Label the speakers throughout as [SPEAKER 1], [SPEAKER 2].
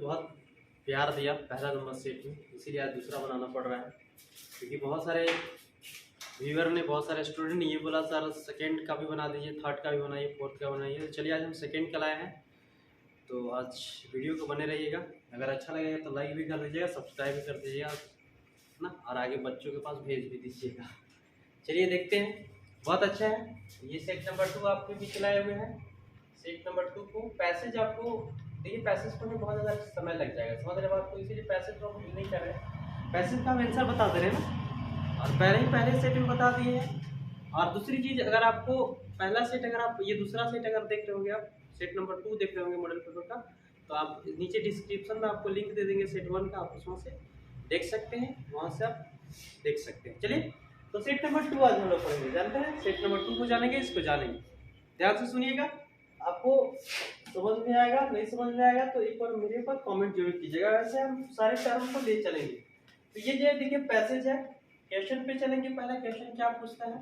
[SPEAKER 1] बहुत प्यार दिया पहला नंबर सेट में, इसीलिए आज दूसरा बनाना पड़ रहा है। क्योंकि बहुत सारे व्यूअर ने, बहुत सारे स्टूडेंट ने ये बोला सर सेकंड का भी बना दीजिए, थर्ड का भी बनाइए, फोर्थ का बनाइए। तो चलिए आज हम सेकंड का लाए हैं। तो आज वीडियो को बने रहिएगा। अगर अच्छा लगेगा तो लाइक भी कर दीजिएगा, सब्सक्राइब भी कर दीजिएगा ना, और आगे बच्चों के पास भेज भी दीजिएगा। चलिए देखते हैं। बहुत अच्छा है। ये सेट नंबर 2 आपके बीच लाए हुए हैं। सेट नंबर 2 को पैसेज आपको देखिए, पैसेज पढ़ने में बहुत ज़्यादा समय लग जाएगा, समझ रहे हो आपको, इसीलिए पैसेज को हम नहीं कर रहे हैं। पैसेज का हम आंसर बता दे रहे हैं ना, और पहले सेट में बता दिए हैं। और दूसरी चीज़, अगर आपको पहला सेट, अगर आप ये दूसरा सेट अगर देख रहे होंगे, आप सेट नंबर 2 देख रहे होंगे मॉडल पेपर का, तो आप नीचे डिस्क्रिप्शन में आपको लिंक दे देंगे सेट 1 का, आप उसमें से देख सकते हैं, वहाँ से आप देख सकते हैं। चलिए तो सेट नंबर 2 आज हम लोग पढ़ेंगे। जानते हैं सेट नंबर 2 को जानेंगे, इसको जानेंगे। ध्यान से सुनिएगा, आपको समझ में आएगा, नहीं समझ में आएगा तो एक बार मेरे ऊपर कमेंट जरूर कीजिएगा। वैसे हम सारे टर्म को ले चलेंगे। तो ये जो देखिए पैसेज है, क्वेश्चन पे चलेंगे। पहला क्वेश्चन क्या पूछता है,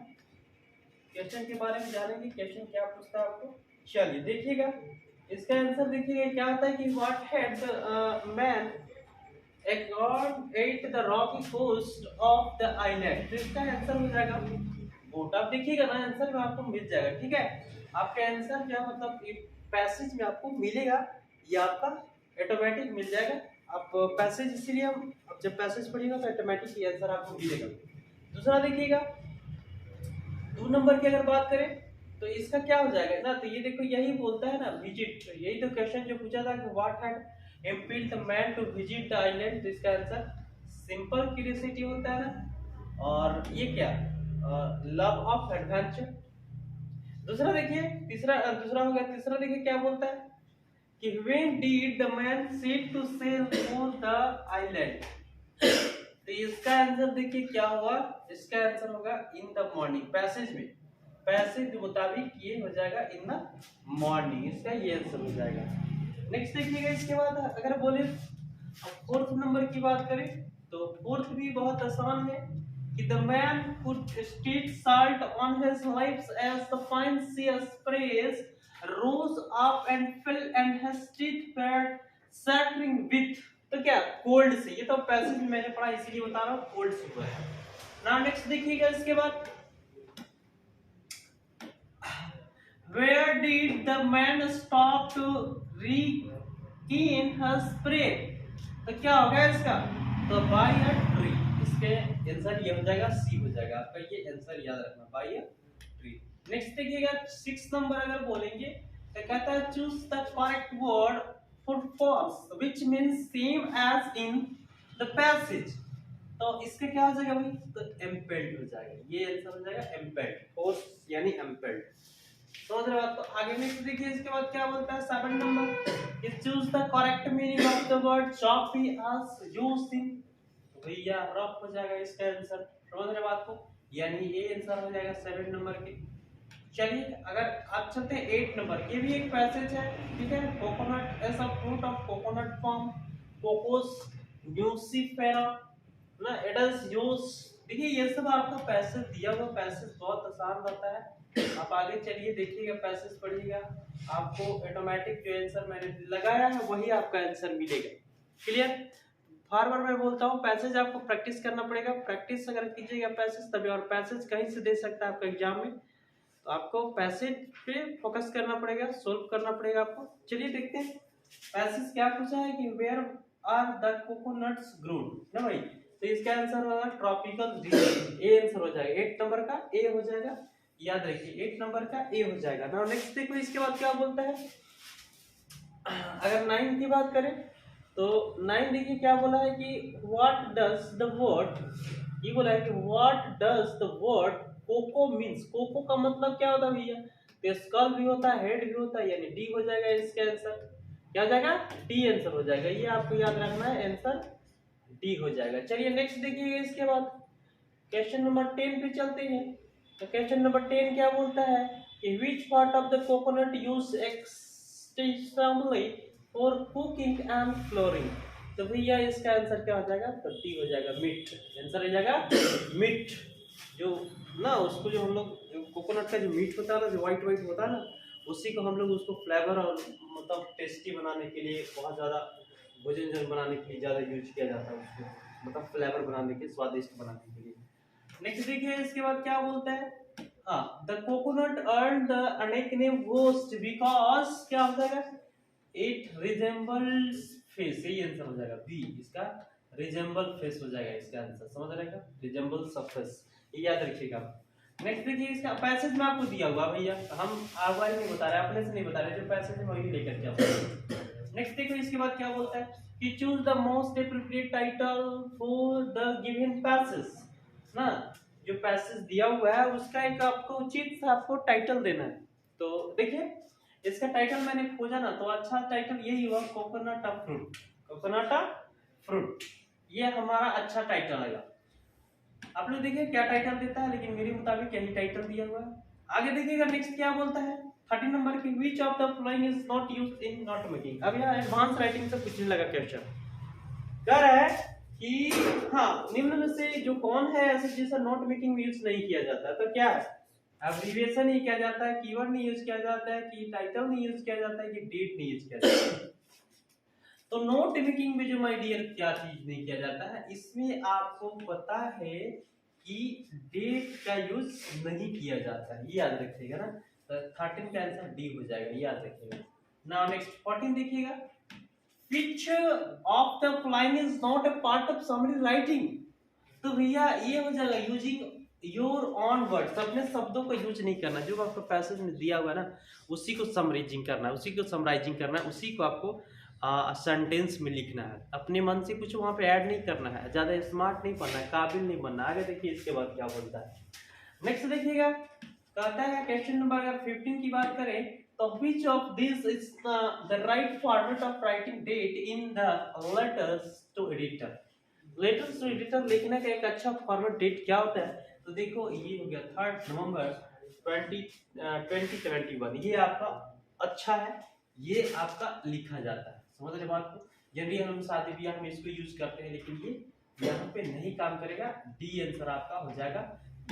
[SPEAKER 1] क्वेश्चन के बारे में जानेंगे, क्वेश्चन क्या पूछता है आपको। चलिए देखिएगा, इसका आंसर देखिएगा क्या आता है कि what had the man ate the rocky coast of the island। तो इसका आंसर हो जाएगा बोट। आप देखिएगा ना, आंसर में आपको मिल जाएगा। ठीक है, आपका आंसर क्या मतलब पैसेज में आपको मिलेगा, ये आपका ऑटोमेटिक मिल जाएगा। आप पैसेज, इसीलिए हम जब पैसेज पढ़िएगा तो ऑटोमेटिक ये आंसर आपको मिलेगा। दूसरा देखिएगा, 2 नंबर की अगर बात करें तो इसका क्या हो जाएगा ना, तो ये देखो यही बोलता है ना विजिट। यही तो क्वेश्चन जो पूछा था कि what had impelled the man to visit the island। तो इसका आंसर सिंपल क्यूरियोसिटी होता है ना, और ये क्या लव ऑफ एडवेंचर। दूसरा देखिए, दूसरा हो गया। तीसरा देखिए क्या बोलता है कि when did the man set to sail for the island। तो इसका आंसर देखिए क्या होगा, इसका आंसर होगा इन द मॉर्निंग। पैसेज में, पैसेज के मुताबिक ये हो जाएगा इन द मॉर्निंग, इसका ये आंसर हो जाएगा। नेक्स्ट देखिएगा, इसके बाद अगर बोले फोर्थ नंबर की बात करें तो फोर्थ भी बहुत आसान है कि the man put street salt on his lips as the fine sea sprays rose up and fill and his teeth were chattering with. तो क्या कोल्ड से, ये तो पैसेज में मैंने पढ़ा इसीलिए बता रहा हूँ, कोल्ड से हुआ है ना। नेक्स्ट देखिएगा, इसके बाद where did the man stop to regain his prey। तो क्या होगा इसका, तो by a tree। इसके आंसर ये हो जाएगा, सी हो जाएगा आपका, ये आंसर याद रखना, by a tree। नेक्स्ट देखिएगा 6 नंबर अगर बोलेंगे तो कहता है choose the correct word for false which means same as in the passage। तो इसका क्या हो जाएगा भाई, तो impelled हो जाएगा, ये आंसर हो जाएगा impelled, force यानी impelled। समझ रहे हो आप। तो आगे नेक्स्ट देखिए, इसके बाद क्या बोलता है 7 number, is choose the correct meaning of the word choppy as used in. तो भैया रफ हो जाएगा इसका आंसर, समझ रहे बात को, यानी ये आंसर हो जाएगा 7 नंबर के। चलिए अगर आप चलते हैं 8 नंबर, ये भी एक पैसेज है। ठीक है, coconut as a fruit of coconut form cocos nucifera ना इट इज यूज। देखिए ये सब आपका पैसेज दिया हुआ, पैसेज बहुत आसान रहता है। आप आगे चलिए देखिएगा, पैसेज पढ़िएगा, आपको ऑटोमेटिक जो आंसर मैंने लगाया है वही आपका आंसर मिलेगा। क्लियर। बार बार मैं बोलता हूँ, पैसेज आपको प्रैक्टिस करना पड़ेगा। प्रैक्टिस अगर कीजिएगा पैसेज तभी, और पैसेज कहीं से दे सकता है आपका एग्जाम में, तो आपको पैसेज पे फोकस करना पड़ेगा, सोल्व करना पड़ेगा आपको। चलिए देखते हैं पैसेज क्या पूछा है कि where are the coconuts grown ना भाई। तो इसका आंसर होगा ट्रॉपिकल रीजन, ए आंसर हो जाएगा। 8 नंबर का ए हो जाएगा, याद रखिए 8 नंबर का ए हो जाएगा ना। नेक्स्ट देखो, इसके बाद क्या बोलता है, अगर 9 की बात करें तो 9 देखिए क्या बोला है कि व्हाट डज द वर्ड, ये बोला है कि what does the word coco means. Coco का मतलब क्या होता है भैया, तो स्कल भी होता है, हेड भी होता है, यानी डी हो जाएगा इसका आंसर। क्या हो जाएगा, डी आंसर हो जाएगा, ये आपको याद रखना है, आंसर डी हो जाएगा। चलिए नेक्स्ट देखिए, इसके बाद क्वेश्चन नंबर 10 पे चलते हैं। तो क्वेश्चन नंबर 10 क्या बोलता है कि which part of the coconut used extensively for cooking and flooring। तो भैया इसका आंसर क्या हो जाएगा, तो डी हो जाएगा, मीट। आंसर हो जाएगा मीट। जो ना उसको जो हम लोग जो कोकोनट का जो मीट होता है ना, जो व्हाइट व्हाइट होता है ना, उसी को हम लोग उसको फ्लेवर और मतलब टेस्टी बनाने के लिए बहुत ज़्यादा भोजन जन बनाने के लिए ज़्यादा यूज किया जाता है उसको, मतलब फ्लेवर बनाने के, स्वादिष्ट बनाने के लिए। नेक्स्ट देखिए इसके बाद क्या बोलता है, हाँ, the coconut earn the nickname ghost because क्या हो जाएगा, इट रिजेंबल्स फेस, यही आंसर हो जाएगा बी इसका, रिजेंबल फेस हो जाएगा इसका आंसर, समझ रहेगा, रिजेंबल सरफेस, ये याद रखिएगा। नेक्स्ट देखिए इसका पैसेज में आपको दिया हुआ भैया, हम आगे नहीं बता रहे, अपने से नहीं बता रहे, जो पैसेज है वही लेकर के आओ। नेक्स्ट देखो इसके बाद क्या बोलता है कि choose the most appropriate title for the given passage ना, जो पैसेज दिया हुआ है उसका एक आपको उचित आपको टाइटल देना है। तो देखिए इसका टाइटल मैंने खोजा ना, तो अच्छा टाइटल यही हुआ, कोकोनट फ्रूट, कोकोनट फ्रूट, ये हमारा अच्छा टाइटल आएगा। आप लोग देखिए क्या टाइटल देता है, लेकिन मेरे मुताबिक यही टाइटल दिया हुआ है। आगे देखिएगा नेक्स्ट क्या बोलता है 30 नंबर की, which of the following is not used in note making. अब यह एडवांस राइटिंग से पूछने लगा क्वेश्चन, कह रहा है कि हाँ निम्न में से जो कौन है ऐसे जिसे नोट मेकिंग में यूज नहीं किया जाता है, तो क्या है, एब्रिविएशन नहीं किया जाता है, कीवर्ड नहीं यूज किया जाता है, कि टाइटल नहीं यूज किया जाता है, कि डेट नहीं यूज किया जाता है। तो नोट मेकिंग में जो माय डियर क्या चीज नहीं किया जाता है, इसमें आपको पता है कि डेट का यूज नहीं किया जाता है, ये याद रखिएगा ना। तो 13 का आंसर डी हो जाएगा, ये याद रखिएगा। नाउ नेक्स्ट 14 देखिएगा, which of the following is not a part of summary writing। तो भैया ये हो जाएगा यूजिंग योर ऑन वर्ड्स, अपने शब्दों को यूज नहीं करना, जो आपको पैसेज में दिया हुआ है ना उसी को समराइजिंग करना है, उसी को समराइजिंग करना है, उसी को आपको सेंटेंस में लिखना है, अपने मन से कुछ वहां पे ऐड नहीं करना है, ज्यादा स्मार्ट नहीं बनना है, काबिल नहीं बनना। आगे देखिए इसके बाद क्या बोलता है, नेक्स्ट देखिएगा, कहता है क्वेश्चन नंबर अगर 15 की बात करें तो which of these is the right format of writing date in the letters to editor। Letters to editor लिखने का एक अच्छा फॉर्मेट डेट क्या होता है, तो देखो ये हो गया 3 नवंबर 2021, ये आपका अच्छा है, ये आपका लिखा जाता है, समझ रहे बात को। जनरली हम शादी ब्याह में इसको यूज करते हैं, लेकिन ये यहाँ पे नहीं काम करेगा, डी आंसर आपका हो जाएगा।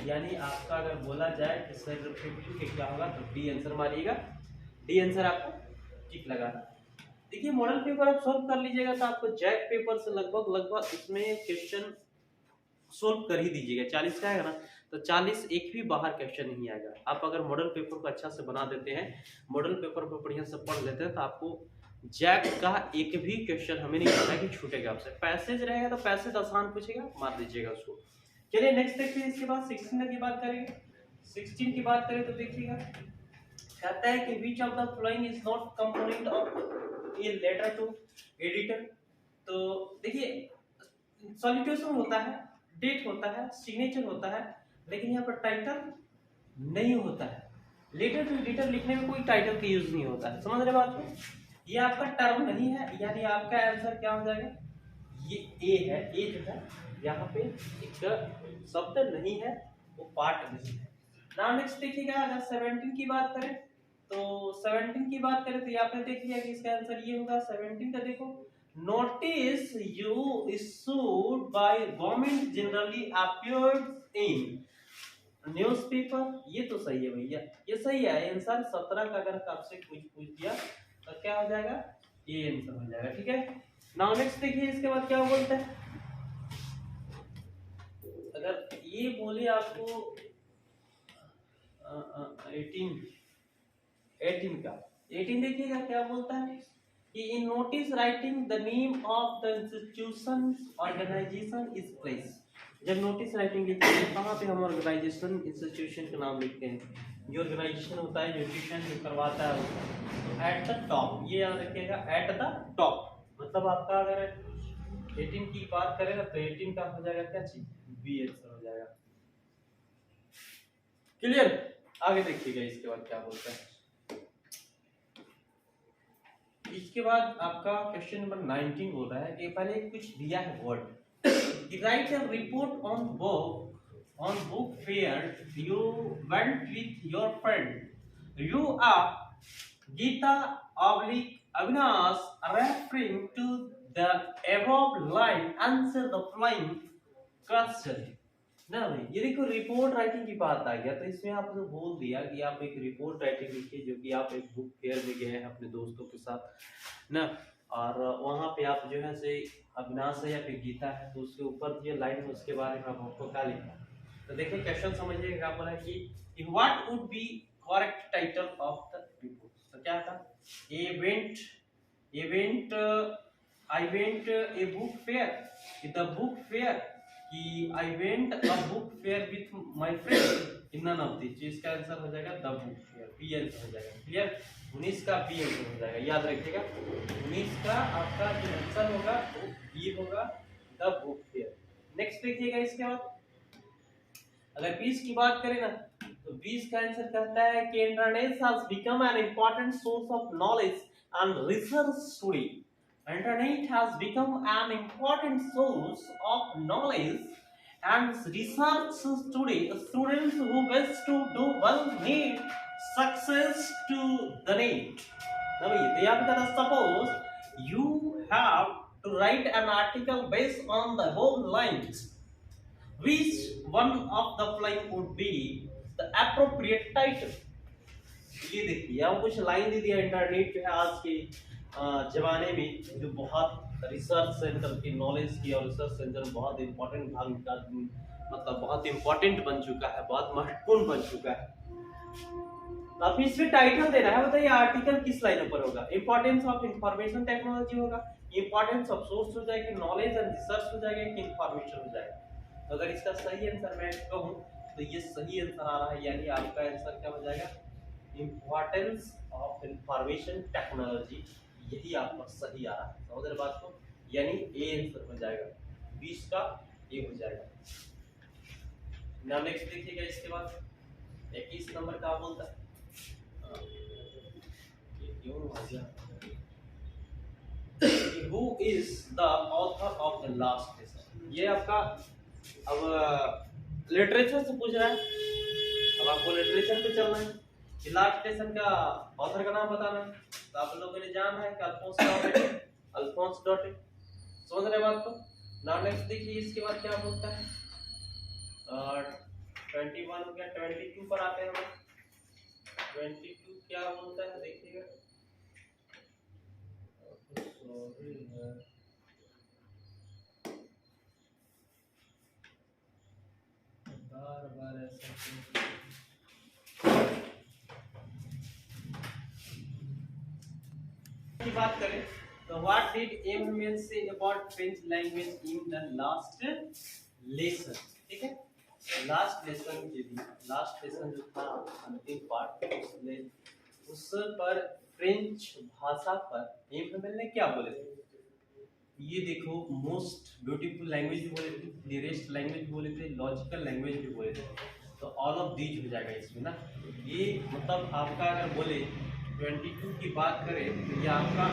[SPEAKER 1] यानी आपका अगर बोला जाए कि सर 15 के क्या होगा, तो डी आंसर मारिएगा, डी आंसर आपको टिक लगाना। देखिए मॉडल पेपर आप सॉल्व कर लीजिएगा तो आपको जैक पेपर से लगभग इसमें क्वेश्चन सॉल्व कर ही दीजिएगा, 40 का आएगा ना, तो 40 एक भी बाहर क्वेश्चन नहीं आएगा। आप अगर मॉडल पेपर को अच्छा से बना देते हैं, मॉडल पेपर को बढ़िया से पढ़ लेते हैं, तो आपको जैक का एक भी क्वेश्चन हमें नहीं लगता कि छूटेगा आपसे। पैसेज रहेगा तो पैसेज आसान पूछेगा, मार दीजिएगा उसको। चलिए नेक्स्ट देखिए, इसके बाद 16 की बात करेंगे। 16 की बात करें तो देखिएगा, कहता है कि which of the following is not component of a letter to editor। तो देखिए सॉलिट्यूशन होता है, डेट होता है, सिग्नेचर होता है, लेकिन यहाँ पर टाइटल नहीं होता है। लेटर टू एडिटर लिखने में कोई टाइटल का यूज नहीं होता है, समझ रहे बात को। ये आपका टर्म नहीं है, यानी आपका आंसर क्या हो जाएगा, ये ए है, ए जो है यहाँ पे एक शब्द नहीं है, वो पार्ट नहीं है। नाउ नेक्स्ट देखिएगा, अगर 17 की बात करें तो 17 की बात करें तो यहाँ पे देख लिया कि इसका आंसर ये होगा। 17 का देखो, notice you issued by government generally appears in newspaper, ये तो सही है भैया, ये सही है आंसर। 17 का अगर आपसे कुछ पूछ दिया तो क्या हो जाएगा, ये आंसर हो जाएगा, ठीक है। नाउ नेक्स्ट देखिए इसके बाद क्या बोलते हैं, अगर ये बोले आपको 18 देखिएगा क्या बोलता है कि in notice writing the name of the institution organization is place. जब नोटिस राइटिंग लिखते हैं कहाँ पे हम ऑर्गेनाइजेशन इंस्टीट्यूशन का नाम लिखते हैं, जो ऑर्गेनाइजेशन होता है, जो ट्यूशन जो करवाता है, तो एट द टॉप, ये याद रखिएगा, एट द टॉप। मतलब आपका अगर 18 की बात करें तो 18 का हो जाएगा क्या चीज, बी आंसर हो जाएगा, क्लियर। आगे देखिएगा इसके बाद क्या बोलता है, इसके बाद आपका क्वेश्चन नंबर 19 बोल रहा है कि पहले कुछ दिया है word, write a report on book fair you went with your friend, you are Geeta oblique Avinash referring to the above line, answer the following question ना भाई। ये देखो रिपोर्ट राइटिंग की बात आ गया, तो इसमें आपने बोल दिया कि आप एक रिपोर्ट राइटिंग लिखिए, जो कि आप एक बुक फेयर में गए हैं अपने दोस्तों के साथ ना, और वहाँ पे आप जो है से अविनाश है या फिर गीता है, तो उसके ऊपर ये लाइन है, उसके बारे में आपको क्या लिखना है। तो देखिए क्वेश्चन समझिए क्या बोला है कि what would be correct title of the book. तो क्या था, event I went a book fair, the book fair कि I went a book fair with my friend in none of this. इसका आंसर हो जाएगा the book fair, P answer हो जाएगा। Clear, 19 का पी आंसर हो जाएगा, याद रखिएगा 19 का आपका जो आंसर होगा वो बी होगा, द बुक फेयर। नेक्स्ट देखिएगा इसके बाद अगर 20 की बात करें ना, तो 20 का आंसर कहता है कि internet has become an important source of knowledge and research today. Internet has become an important source of knowledge and research today. Students who wish to do well need success to the net. Now, suppose you have to write an article based on the whole lines. Which one of the following would be the appropriate title? ये देखिए यहाँ कुछ line दे दिया। Internet जो है आज के जमाने में जो बहुत रिसर्च सेंटर की नॉलेज की और रिसर्च सेंटर में बहुत इंपॉर्टेंट भाग का मतलब बहुत इंपॉर्टेंट बन चुका है, बहुत महत्वपूर्ण बन चुका है। तो आप इसमें टाइटल देना है, बताइए आर्टिकल किस लाइन पर होगा। इंपॉर्टेंस ऑफ इंफॉर्मेशन टेक्नोलॉजी होगा, इंपॉर्टेंस ऑफ सोर्स हो जाएगी, नॉलेज एंड रिसर्च हो जाएगा कि इंफॉर्मेशन हो जाएगा। तो अगर इसका सही आंसर मैं कहूँ तो ये सही आंसर आ रहा है, यानी आपका आंसर क्या हो जाएगा, इंपॉर्टेंस ऑफ इंफॉर्मेशन टेक्नोलॉजी, यही आपका सही आ रहा है। समझ रहे बात को, यानी ए आंसर हो जाएगा, 20 का ए हो जाएगा। नाउ नेक्स्ट देखिएगा इसके बाद 21 नंबर का बोलता है Who is the author of the last lesson? ये आपका अब लिटरेचर से पूछ रहा है, अब आपको लिटरेचर पे चलना है कि लास्ट लेसन का ऑथर का नाम बताना है। तो आप लोगों ने जाना है कि अल्फोंस डॉटे, समझ रहे बात को। नाउ नेक्स्ट देखिए इसके बाद क्या बोलता है, 21 क्या 22 पर आते हैं हम। 22 क्या बोलता है देखिएगा, बार ऐसा की बात करें तो what did MML say about French language in the last lesson. ठीक है, लास्ट लेसन के लिए लास्ट लेसन जो था अंतिम पार्ट उस पर फ्रेंच भाषा पर एमएमएल ने क्या बोले थे। ये देखो मोस्ट ब्यूटीफुल लैंग्वेज भी बोले थे, डियरेस्ट लैंग्वेज भी बोले थे, लॉजिकल लैंग्वेज भी बोले थे। तो ऑल ऑफ दीज हो जाएगा इसमें ना। ये मतलब आपका अगर बोले 22 की बात करें तो ये आपका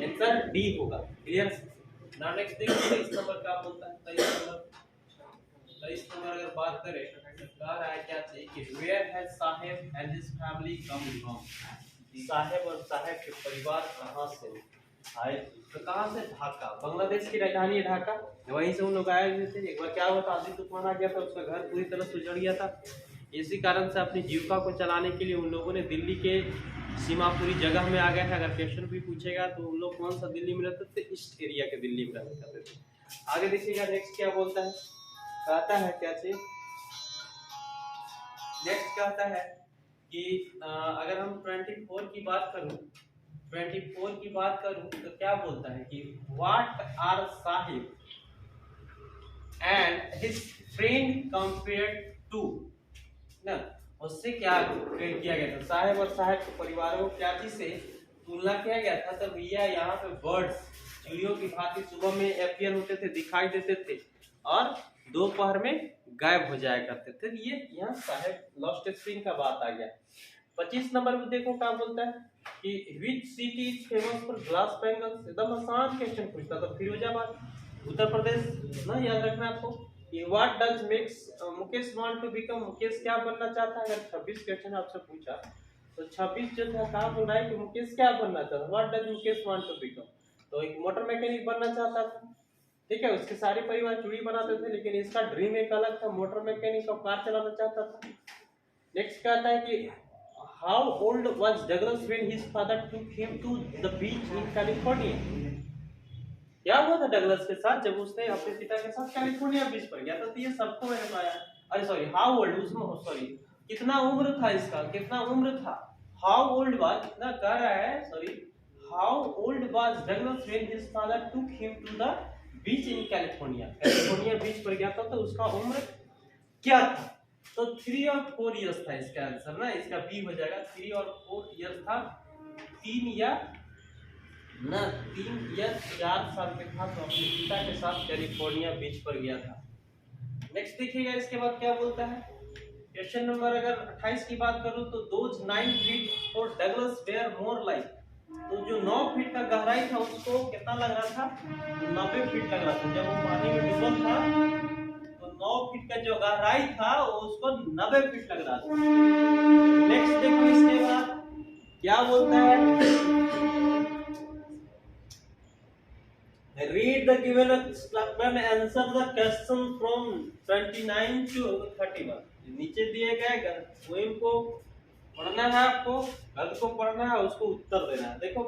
[SPEAKER 1] आंसर डी होगा। क्लियर। नाउ नेक्स्ट देखिए इस नंबर का बोलता है 23 नंबर अगर बात करें तो कह रहा है क्या चाहिए कि where has Saheb and his family come from. Saheb और साहेब के परिवार कहाँ से आए। तो कहाँ से, ढाका, बांग्लादेश की राजधानी है ढाका, वहीं से उन लोग आए हुए थे। एक बार क्या हुआ था, आंधी तूफान आ गया था, उसका घर पूरी तरह से उजड़ गया था। इसी कारण से अपनी जीविका को चलाने के लिए उन लोगों ने दिल्ली के सीमापुरी जगह में आ गए थे। अगर क्वेश्चन भी पूछेगा तो उन लोग कौन सा दिल्ली में रहते थे, ईस्ट एरिया के दिल्ली में रहते थे। आगे देखिएगा नेक्स्ट क्या बोलता है, कहता है क्या चीज, नेक्स्ट कहता है कि अगर हम 24 की बात करूं, 24 की बात करूं तो क्या बोलता है कि what are Sahib and his friend compared to ना, उससे क्या किया गया था, साहिब और साहिब के परिवारों को क्या चीज से तुलना किया गया था। तो भैया यहाँ पे बर्ड्स चिड़ियों की भांति सुबह में अपीयर होते थे, दिखाई देते थे और दोपहर में गायब हो जाया करते थे। ये यहाँ साहिब लॉस्ट स्प्रिंग का बात आ गया। 25 नंबर में देखो क्या बोलता है कि which city is famous for glass bangles. एकदम आसान क्वेश्चन पूछता था, फिरोजाबाद, उत्तर प्रदेश ना, याद रखना आपको। कि what does makes Mukesh want to become, Mukesh क्या बनना चाहता है। अगर 26 क्वेश्चन आपसे पूछा तो 26 जो था कहाँ बोल रहा है कि मुकेश क्या बनना चाहता है, what does Mukesh want to become. तो एक मोटर मैकेनिक बनना चाहता था। ठीक है, उसके सारे परिवार चूड़ी बनाते थे, लेकिन इसका ड्रीम एक अलग था, मोटर मैकेनिक और कार चलाना चाहता था। नेक्स्ट कहता है कि how old was Douglas when his father took him to the beach in California? क्या हुआ था डगलस के साथ जब उसने अपने पिता के साथ कैलिफोर्निया बीच पर गया था? तो ये सबको मैंने बताया। अरे सॉरी, हाउ ओल्ड, उसमें सॉरी कितना उम्र था इसका, कितना उम्र था, हाउ ओल्ड वाज, कितना कह रहा है, sorry, how old was Douglas when his father took him to the beach in California, California beach पर गया था तो उसका उम्र क्या था? तो 3 और 4 इयर्स था इसका आंसर ना, इसका बी हो जाएगा। 3 और 4 इयर्स था, 3 या ना 3 या 4 साल के था तो अपने पिता के साथ कैलिफोर्निया बीच पर गया था। नेक्स्ट देखिएगा इसके बाद क्या बोलता है। क्वेश्चन नंबर अगर 28 की बात करूं तो those 9 feet for Douglas were more like, तो जो 9 फीट का गहराई था उसको कितना लग रहा था? 90 फीट लग रहा था। जब वो पानी में डूबल था तो 9 फीट का जो गहराई था उसको 90 फीट लग रहा था। नेक्स्ट देखो इसके बाद क्या बोलता है। Read the given and answer the question from 29 to 31। नीचे दिए गए पोएम को पढ़ना है, आपको गद्य को पढ़ना है, उसको उत्तर देना है। देखो,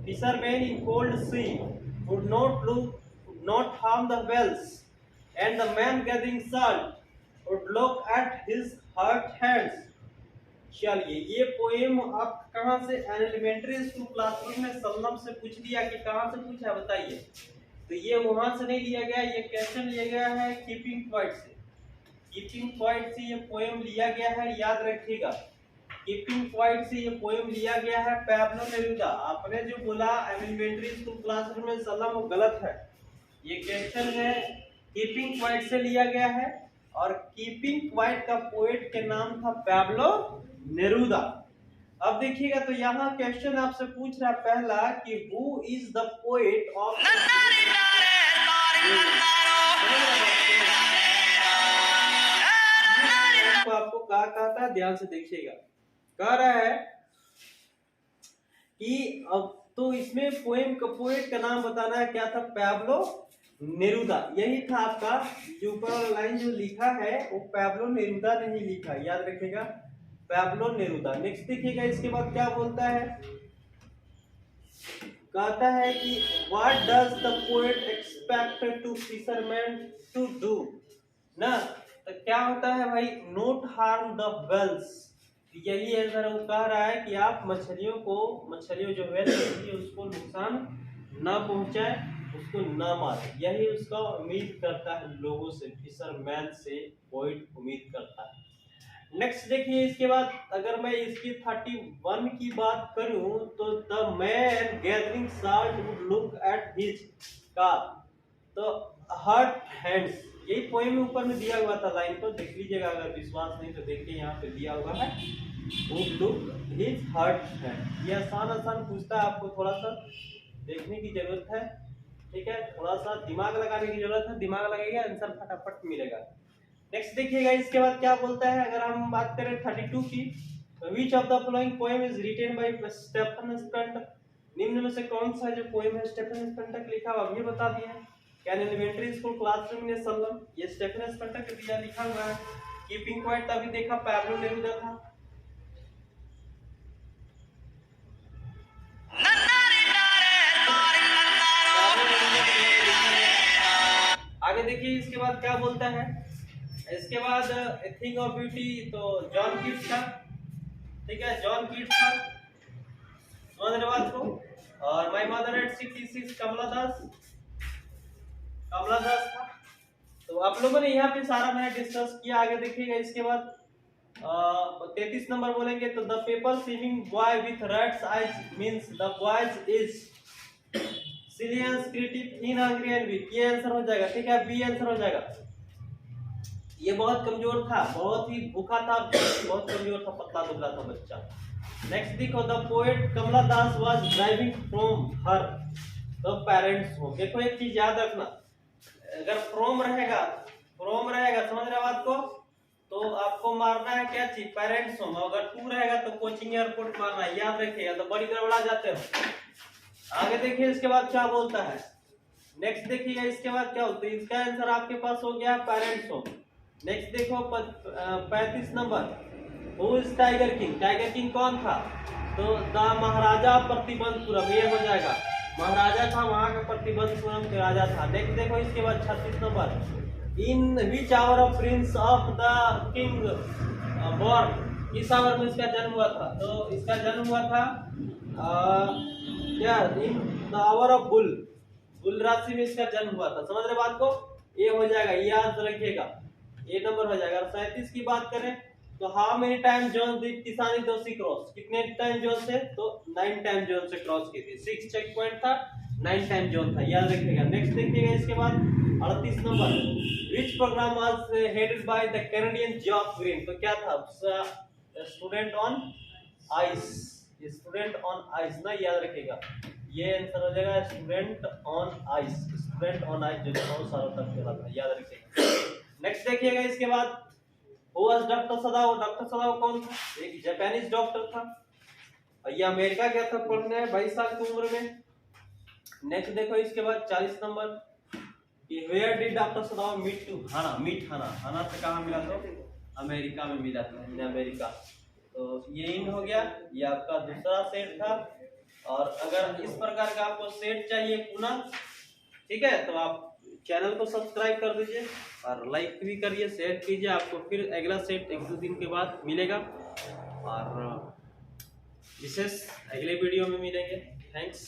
[SPEAKER 1] fisherman in cold sea would not harm the whales, and the man gathering salt would look at his hurt hands। चलिए, ये पोएम आप कहाँ से, एलिमेंट्री स्कूल क्लासरूम में सल्लम से पूछ लिया कि कहाँ से पूछा बताइए। तो ये वहां से नहीं लिया गया, ये क्वेश्चन लिया गया है कीपिंग क्वाइट से। कीपिंग क्वाइट से ये पोएम लिया गया है, याद रखिएगा। कीपिंग क्वाइट से ये पोएम लिया गया है पैब्लो नेरुदा। आपने जो बोला एलिमेंट्री स्कूल क्लासरूम में सल्लम, वो गलत है। ये क्वेश्चन है कीपिंग क्वाइट से लिया गया है, और कीपिंग क्वाइट का पोएट के नाम था पैब्लो नेरुदा। अब देखिएगा, तो यहाँ क्वेश्चन आपसे पूछ रहा है पहला कि who is the poet of, आपको क्या कहता है, ध्यान से देखिएगा। कह रहा है कि अब तो इसमें पोएम का पोएट का नाम बताना है, क्या था? Pablo Neruda. यही था आपका जो ऊपर वाला लाइन जो लिखा है वो पैब्लो नेरुदा ने ही लिखा, याद रखिएगा, पैब्लो नेरुदा। नेक्स्ट देखिएगा इसके बाद क्या बोलता है। कहता है कि what does the poet expect to fisherman to do ना, तो क्या होता है भाई? Not harm the whales. यही आंसर वो कह रहा है कि आप मछलियों जो वेल होती है उसको नुकसान ना पहुंचाए, उसको ना मारे। यही उसका उम्मीद करता है लोगों से, फिशरमैन से पोएट उम्मीद करता है। नेक्स्ट देखिए इसके बाद, अगर मैं इसकी 31 की बात करूं तो the man gathering salt would look at his का, तो हर्ट हैंड्स, यही पोएम में ऊपर में दिया हुआ था, लाइन को देख लीजिएगा, अगर विश्वास नहीं तो देखिए यहाँ पे दिया हुआ है, would look his hurt hand. ये आसान पूछता है, आपको थोड़ा सा देखने की जरूरत है, ठीक है, थोड़ा सा दिमाग लगाने की जरूरत है, दिमाग लगेगा आंसर फटाफट मिलेगा। नेक्स्ट देखिएगा इसके बाद क्या बोलता है। अगर हम बात करें 32 की, which of the following poem is written by Stephen Spender, निम्न में से कौन सा जो पोएम है स्टेफन स्पेंटर लिखा हुआ, अभी बता दिया है। कैन एलिमेंट्री स्कूल क्लासरूम में सल्लम, ये स्टेफन स्पेंटर के दिया लिखा हुआ है। कीपिंग क्वाइट अभी देखा पैब्लो नेरुदा था। आगे देखिए इसके बाद क्या बोलता है। इसके बाद थिंग ऑफ ब्यूटी, तो जॉन कीट्स था, ठीक है, जॉन कीट्स था, समझ रहे बात को। और माय मदर एट 66 कमला दास था। तो आप लोगों ने यहाँ पे सारा मैंने डिस्कस किया। आगे देखिएगा इसके बाद 33 नंबर बोलेंगे तो the paper swimming boy with reds eyes means the boys is silence critic in hungry and weak, ये आंसर हो जाएगा, ठीक है, बी आंसर हो जाएगा। ये बहुत कमजोर था, बहुत ही भूखा था, बहुत कमजोर था, पतला दुबला था बच्चा। नेक्स्ट देखो, the poet Kamala Das was driving from her the parents home. देखो एक चीज याद रखना, अगर फ्रॉम रहेगा समझ रहे बात को, तो आपको मारना है क्या चीज, पेरेंट्स होम। अगर टू रहेगा तो कोचिंग एयरपोर्ट मारना है, याद रखिएगा, तो बड़ी गड़बड़ा जाते हो। आगे देखिए इसके बाद क्या बोलता है। नेक्स्ट देखिएगा इसके बाद क्या होता है, इसका आंसर आपके पास हो गया पेरेंट्स होम। नेक्स्ट देखो 35 number, who is tiger king? Tiger king कौन था? तो द महाराजा प्रतिबंधपुरम, ये हो जाएगा। महाराजा था, वहां का प्रतिबंधपुरम के राजा था। नेक्स्ट देखो इसके बाद 36 number, in which hour of Prince of the king born, किस आवर में इसका जन्म हुआ था? तो इसका जन्म हुआ था क्या, in the hour of bull, bull राशि में इसका जन्म हुआ था। समझ रहे बात को? ये हो जाएगा, याद रखिएगा, ये नंबर हो जाएगा। 37 की बात करें तो how many time John did किसानी दोषी क्रॉस, कितने टाइम जॉन से? तो 9 टाइम जॉन से क्रॉस की थी। 6 चेक पॉइंट था, 9 टाइम जॉन था, याद रखिएगा। नेक्स्ट देखिएगा इसके बाद 38 number, which programme was headed by the Canadian जॉफ green? तो क्या था? Student on ice, student on ice ना, याद रखिएगा, ये आंसर हो जाएगा student on ice. Student on ice जो बहुत सालों तक चला था, याद रखिएगा। नेक्स्ट देखिएगा इसके बाद, Who was डॉक्टर सदाव? डॉक्टर सदाव कौन था? एक जापानीज डॉक्टर था, और ये अमेरिका गया था पढ़ने 22 साल की उम्र में। नेक्स्ट देखो इसके बाद 40 नंबर, कि where did doctor Sadao meet to Hana? Meet Hana, Hana से कहाँ मिला? तो अमेरिका में मिला था, इन अमेरिका। तो ये इन हो गया, ये आपका दूसरा सेट था। और अगर इस प्रकार का आपको सेट चाहिए पुनः, ठीक है, तो आप चैनल को सब्सक्राइब कर दीजिए और लाइक भी करिए, शेयर कीजिए। आपको फिर अगला सेट 1-2 दिन के बाद मिलेगा, और विशेष अगले वीडियो में मिलेंगे। थैंक्स।